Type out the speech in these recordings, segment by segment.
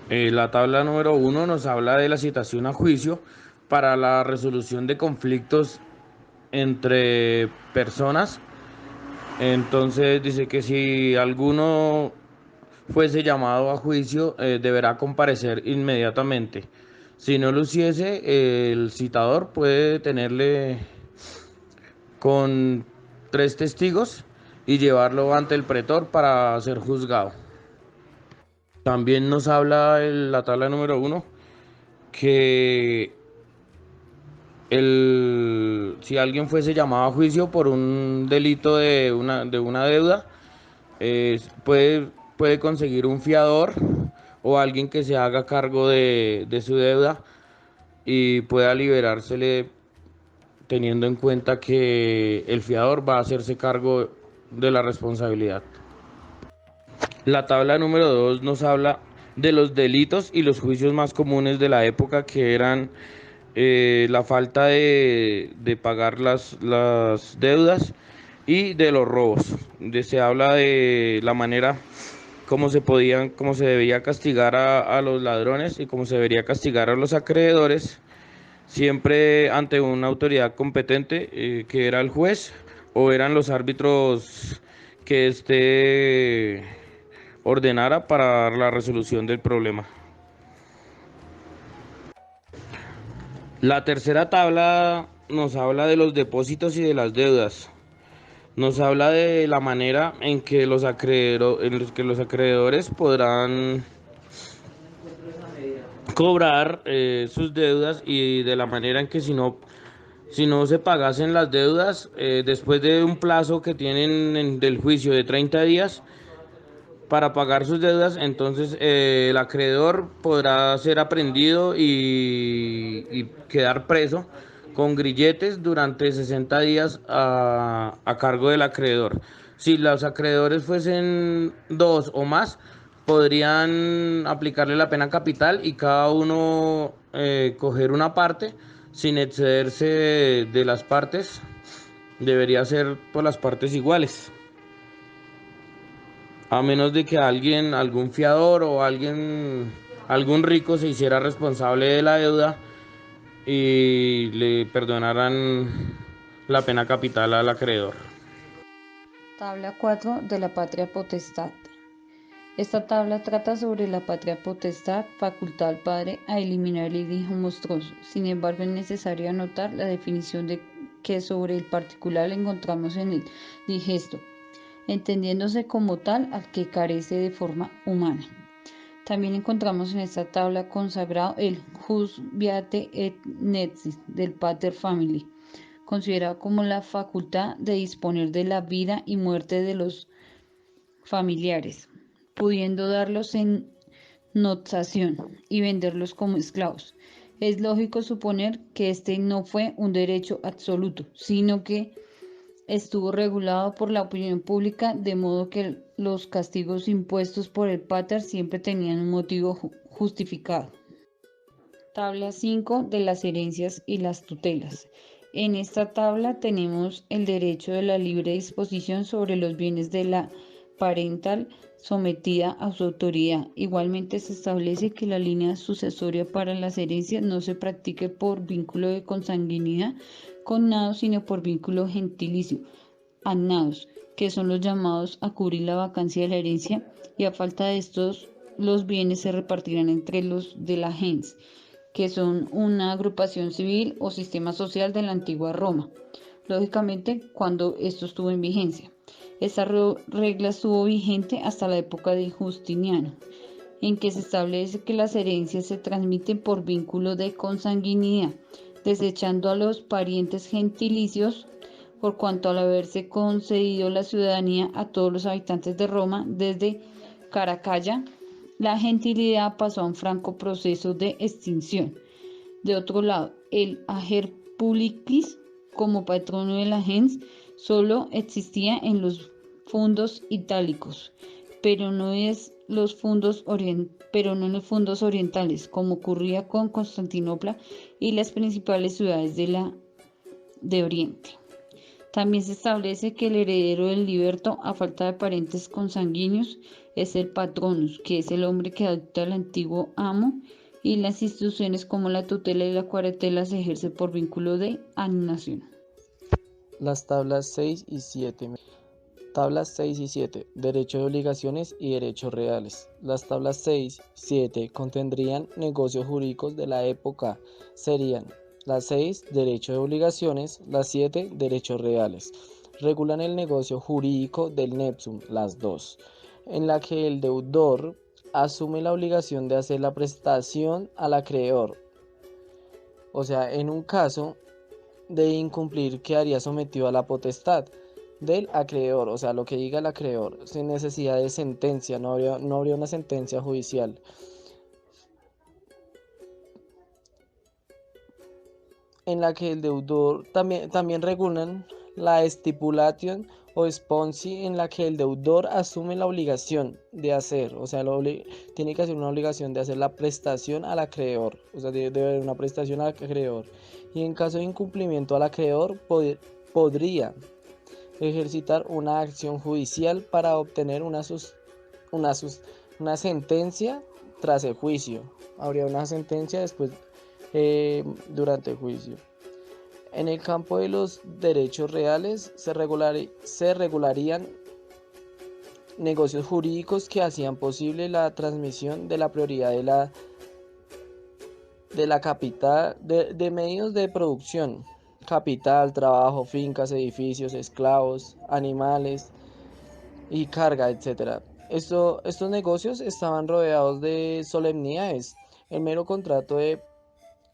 La tabla número uno nos habla de la citación a juicio para la resolución de conflictos entre personas. Entonces dice que si alguno fuese llamado a juicio, deberá comparecer inmediatamente. Si no lo hiciese, el citador puede tenerle con tres testigos y llevarlo ante el pretor para ser juzgado. También nos habla la tabla número uno que si alguien fuese llamado a juicio por un delito de una deuda, puede conseguir un fiador o alguien que se haga cargo de su deuda y pueda liberársele teniendo en cuenta que el fiador va a hacerse cargo de la responsabilidad. La tabla número 2 nos habla de los delitos y los juicios más comunes de la época, que eran la falta de pagar las deudas y de los robos. Se habla de la manera cómo se debía castigar a los ladrones y cómo se debería castigar a los acreedores, siempre ante una autoridad competente, que era el juez o eran los árbitros que ordenara para la resolución del problema. La tercera tabla nos habla de los depósitos y de las deudas. Nos habla de la manera en los acreedores podrán cobrar sus deudas, y de la manera en que si no se pagasen las deudas, después de un plazo que tienen del juicio de 30 días para pagar sus deudas, entonces el acreedor podrá ser aprehendido y quedar preso con grilletes durante 60 días a cargo del acreedor. Si los acreedores fuesen dos o más, podrían aplicarle la pena capital y cada uno coger una parte sin excederse de las partes. Debería ser por las partes iguales. A menos de que algún fiador o algún rico se hiciera responsable de la deuda y le perdonaran la pena capital al acreedor. Tabla 4 de la patria potestad. Esta tabla trata sobre la patria potestad, facultad al padre a eliminar el hijo monstruoso. Sin embargo, es necesario anotar la definición de que sobre el particular la encontramos en el digesto, entendiéndose como tal al que carece de forma humana. También encontramos en esta tabla consagrado el jus viate et nexis del pater family, considerado como la facultad de disponer de la vida y muerte de los familiares, pudiendo darlos en notación y venderlos como esclavos. Es lógico suponer que este no fue un derecho absoluto, sino que estuvo regulado por la opinión pública, de modo que los castigos impuestos por el pater siempre tenían un motivo justificado. Tabla 5 de las herencias y las tutelas. En esta tabla tenemos el derecho de la libre disposición sobre los bienes de la parental sometida a su autoridad. Igualmente se establece que la línea sucesoria para las herencias no se practique por vínculo de consanguinidad con nados, sino por vínculo gentilicio, agnados, que son los llamados a cubrir la vacancia de la herencia, y a falta de estos, los bienes se repartirán entre los de la gens, que son una agrupación civil o sistema social de la antigua Roma, lógicamente cuando esto estuvo en vigencia. Esta regla estuvo vigente hasta la época de Justiniano, en que se establece que las herencias se transmiten por vínculo de consanguinidad, desechando a los parientes gentilicios, por cuanto al haberse concedido la ciudadanía a todos los habitantes de Roma desde Caracalla, la gentilidad pasó a un franco proceso de extinción. De otro lado, el ager publicis, como patrono de la gens, solo existía en los fundos itálicos, pero no en los fundos orientales, como ocurría con Constantinopla y las principales ciudades de Oriente. También se establece que el heredero del liberto, a falta de parientes consanguíneos, es el patronus, que es el hombre que adopta al antiguo amo, y las instituciones como la tutela y la cuarentela se ejercen por vínculo de animación. Las tablas 6 y 7. Tablas 6 y 7. Derecho de obligaciones y derechos reales. Las tablas 6 y 7 contendrían negocios jurídicos de la época. Serían las 6 derecho de obligaciones, las 7 derechos reales. Regulan el negocio jurídico del Nepsum, las dos, en la que el deudor asume la obligación de hacer la prestación al acreedor. O sea, en un caso de incumplir quedaría sometido a la potestad del acreedor, o sea, lo que diga el acreedor, sin necesidad de sentencia, no habría una sentencia judicial. En la que el deudor también regulan la stipulation o sponsi, en la que el deudor asume la obligación de hacer, o sea, tiene que hacer una obligación de hacer la prestación al acreedor, o sea, debe haber una prestación al acreedor. Y en caso de incumplimiento al acreedor, podría ejercitar una acción judicial para obtener una sentencia tras el juicio. Habría una sentencia después durante el juicio. En el campo de los derechos reales se regularían negocios jurídicos que hacían posible la transmisión de la prioridad de la capital, de medios de producción, capital, trabajo, fincas, edificios, esclavos, animales y carga, etc. Estos negocios estaban rodeados de solemnidades. El mero contrato de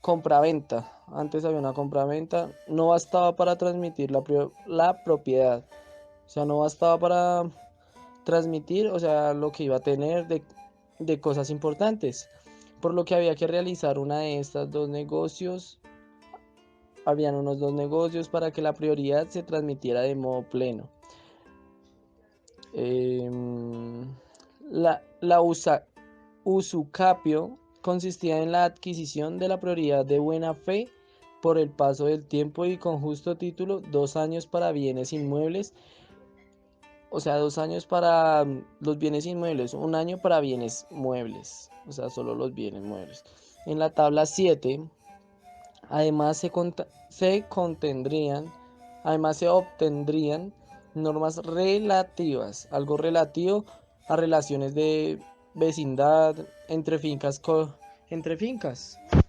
compraventa, antes había una compraventa, no bastaba para transmitir la propiedad, o sea, no bastaba para transmitir, o sea, lo que iba a tener de cosas importantes, por lo que había que realizar una de estas dos negocios. Habían unos dos negocios para que la prioridad se transmitiera de modo pleno. La usucapio consistía en la adquisición de la propiedad de buena fe por el paso del tiempo y con justo título, 2 años para bienes inmuebles, o sea, 2 años para los bienes inmuebles, 1 año para bienes muebles, o sea, solo los bienes muebles. En la tabla 7, además se obtendrían normas relativas, algo relativo a relaciones de vecindad entre fincas,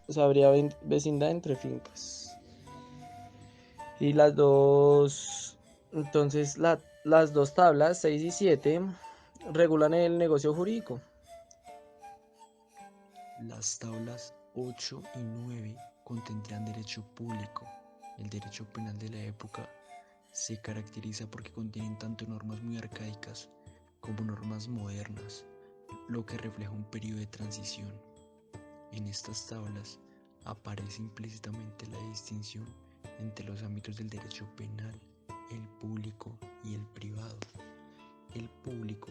o sea, habría vecindad entre fincas. Y las dos tablas, 6 y 7, regulan el negocio jurídico. Las tablas 8 y 9 contendrán derecho público. El derecho penal de la época se caracteriza porque contienen tanto normas muy arcaicas como normas modernas, lo que refleja un periodo de transición. En estas tablas aparece implícitamente la distinción entre los ámbitos del derecho penal, el público y el privado. El público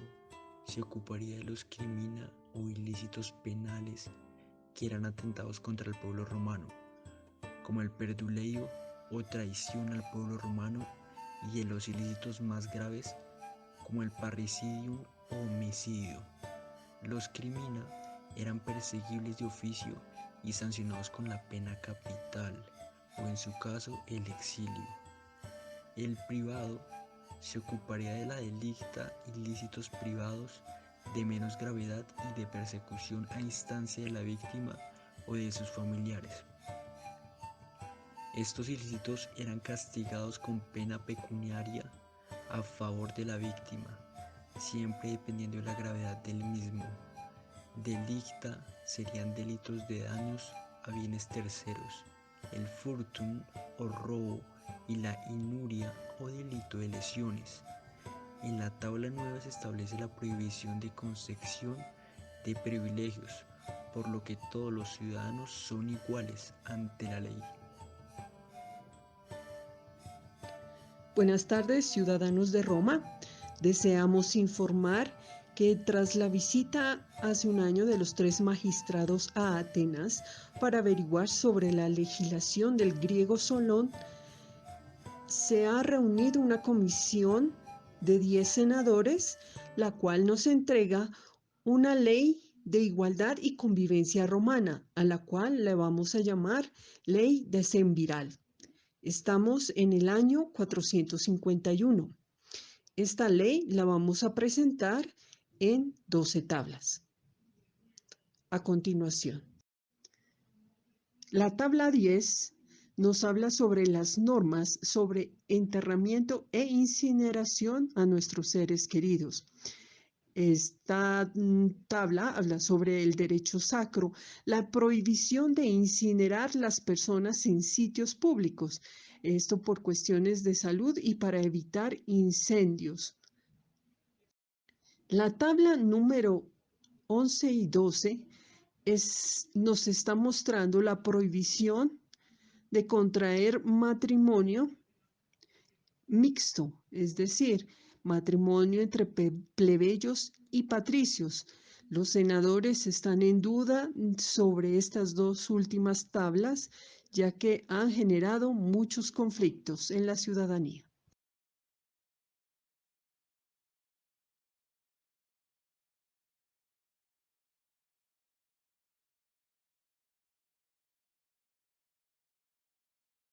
se ocuparía de los crimina o ilícitos penales que eran atentados contra el pueblo romano, como el perduleio o traición al pueblo romano, y de los ilícitos más graves como el parricidium o homicidio. Los crimina eran perseguibles de oficio y sancionados con la pena capital o en su caso el exilio. El privado se ocuparía de la delicta ilícitos privados de menos gravedad y de persecución a instancia de la víctima o de sus familiares. Estos ilícitos eran castigados con pena pecuniaria a favor de la víctima, siempre dependiendo de la gravedad del mismo. Delicta serían delitos de daños a bienes terceros, el furtum o robo y la inuria o delito de lesiones. En la tabla 9 se establece la prohibición de concesión de privilegios, por lo que todos los ciudadanos son iguales ante la ley. Buenas tardes, ciudadanos de Roma. Deseamos informar que tras la visita hace un año de los 3 magistrados a Atenas para averiguar sobre la legislación del griego Solón, se ha reunido una comisión de 10 senadores, la cual nos entrega una ley de igualdad y convivencia romana, a la cual le vamos a llamar Ley de Semviral. Estamos en el año 451. Esta ley la vamos a presentar en 12 tablas. A continuación, la tabla 10 nos habla sobre las normas sobre enterramiento e incineración a nuestros seres queridos. Esta tabla habla sobre el derecho sacro, la prohibición de incinerar las personas en sitios públicos, esto por cuestiones de salud y para evitar incendios. La tabla número 11 y 12 nos está mostrando la prohibición de contraer matrimonio mixto, es decir, matrimonio entre plebeyos y patricios. Los senadores están en duda sobre estas dos últimas tablas, ya que han generado muchos conflictos en la ciudadanía.